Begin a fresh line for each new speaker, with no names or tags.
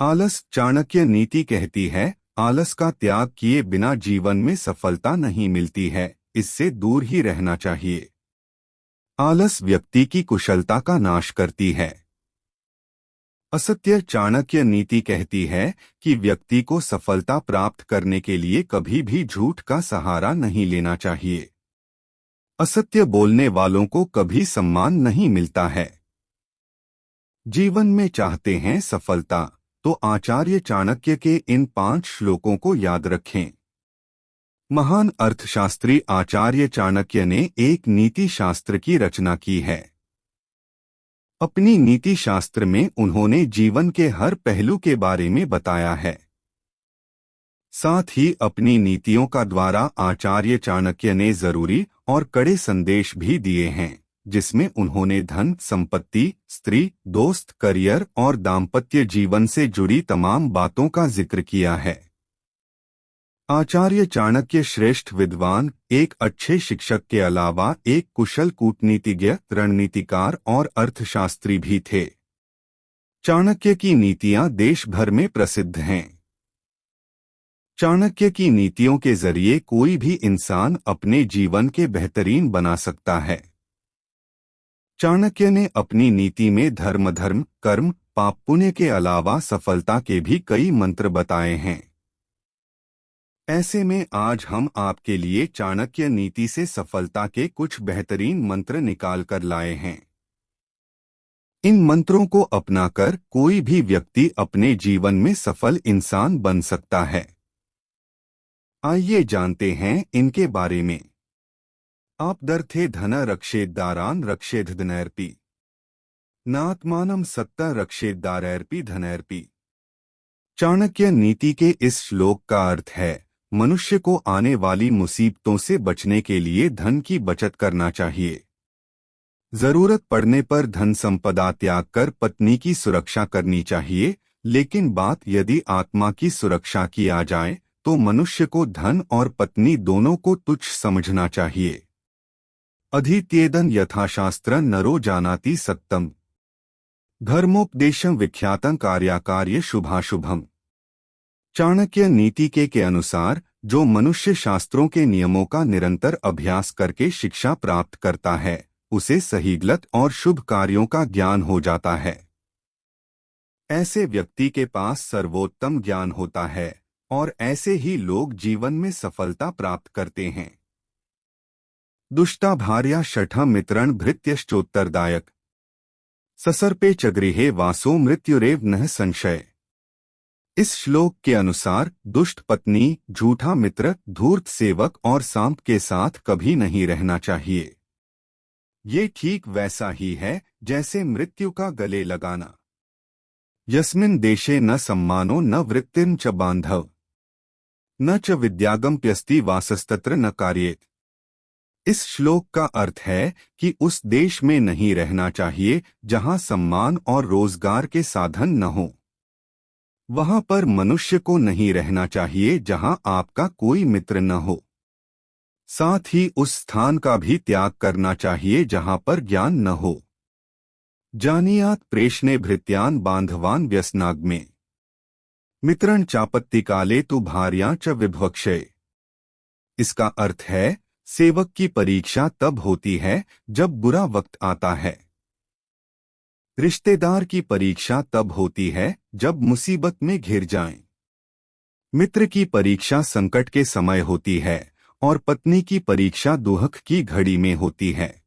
आलस चाणक्य नीति कहती है, आलस का त्याग किए बिना जीवन में सफलता नहीं मिलती है, इससे दूर ही रहना चाहिए। आलस व्यक्ति की कुशलता का नाश करती है। असत्य चाणक्य नीति कहती है कि व्यक्ति को सफलता प्राप्त करने के लिए कभी भी झूठ का सहारा नहीं लेना चाहिए। असत्य बोलने वालों को कभी सम्मान नहीं मिलता है। जीवन में चाहते हैं सफलता तो आचार्य चाणक्य के इन 5 श्लोकों को याद रखें। महान अर्थशास्त्री आचार्य चाणक्य ने एक नीति शास्त्र की रचना की है। अपनी नीति शास्त्र में उन्होंने जीवन के हर पहलू के बारे में बताया है। साथ ही अपनी नीतियों का द्वारा आचार्य चाणक्य ने जरूरी और कड़े संदेश भी दिए हैं, जिसमें उन्होंने धन, संपत्ति, स्त्री, दोस्त, करियर और दाम्पत्य जीवन से जुड़ी तमाम बातों का जिक्र किया है। आचार्य चाणक्य श्रेष्ठ विद्वान, एक अच्छे शिक्षक के अलावा एक कुशल कूटनीतिज्ञ, रणनीतिकार और अर्थशास्त्री भी थे। चाणक्य की नीतियां देश भर में प्रसिद्ध हैं। चाणक्य की नीतियों के जरिए कोई भी इंसान अपने जीवन के बेहतरीन बना सकता है। चाणक्य ने अपनी नीति में धर्म, कर्म, पाप, पुण्य के अलावा सफलता के भी कई मंत्र बताए हैं। ऐसे में आज हम आपके लिए चाणक्य नीति से सफलता के कुछ बेहतरीन मंत्र निकाल कर लाए हैं। इन मंत्रों को अपनाकर कोई भी व्यक्ति अपने जीवन में सफल इंसान बन सकता है। आइए जानते हैं इनके बारे में। आपदर्थे धन रक्षेद्दारान रक्षेद्धनैर्पि, नात्मानं सत्ता रक्षेद्दारैर्पि धनैर्पि। चाणक्य नीति के इस श्लोक का अर्थ है, मनुष्य को आने वाली मुसीबतों से बचने के लिए धन की बचत करना चाहिए। जरूरत पड़ने पर धन संपदा त्याग कर पत्नी की सुरक्षा करनी चाहिए, लेकिन बात यदि आत्मा की सुरक्षा की आ जाए तो मनुष्य को धन और पत्नी दोनों को तुच्छ समझना चाहिए। अधीत्येदं यथाशास्त्रं नरो जानाति सत्यम, धर्मोपदेशं विख्यातं कार्याकार्य शुभाशुभम। चाणक्य नीति के अनुसार जो मनुष्य शास्त्रों के नियमों का निरंतर अभ्यास करके शिक्षा प्राप्त करता है, उसे सही गलत और शुभ कार्यों का ज्ञान हो जाता है। ऐसे व्यक्ति के पास सर्वोत्तम ज्ञान होता है और ऐसे ही लोग जीवन में सफलता प्राप्त करते हैं। दुष्टा भार्या शठा मित्रण भृत्यश्चोत्तरदायक, ससर्पे च गृहे वासो मृत्युरेव न संशय। इस श्लोक के अनुसार दुष्ट पत्नी, झूठा मित्र, धूर्त सेवक और सांप के साथ कभी नहीं रहना चाहिए। ये ठीक वैसा ही है जैसे मृत्यु का गले लगाना। यस्मिन् देशे न सम्मानो न वृत्तिर्न च बांधव, न च विद्यागम्प्यस्ति वासस्तत्र न कार्येत। इस श्लोक का अर्थ है कि उस देश में नहीं रहना चाहिए जहां सम्मान और रोजगार के साधन न हो। वहां पर मनुष्य को नहीं रहना चाहिए जहां आपका कोई मित्र न हो। साथ ही उस स्थान का भी त्याग करना चाहिए जहां पर ज्ञान न हो। जानियात प्रेषणे भृत्यान बांधवान व्यसनाग्मे, मित्रं चापत्ति काले तु भार्या च विभवक्षय। इसका अर्थ है, सेवक की परीक्षा तब होती है जब बुरा वक्त आता है। रिश्तेदार की परीक्षा तब होती है जब मुसीबत में घिर जाएं। मित्र की परीक्षा संकट के समय होती है और पत्नी की परीक्षा दुख की घड़ी में होती है।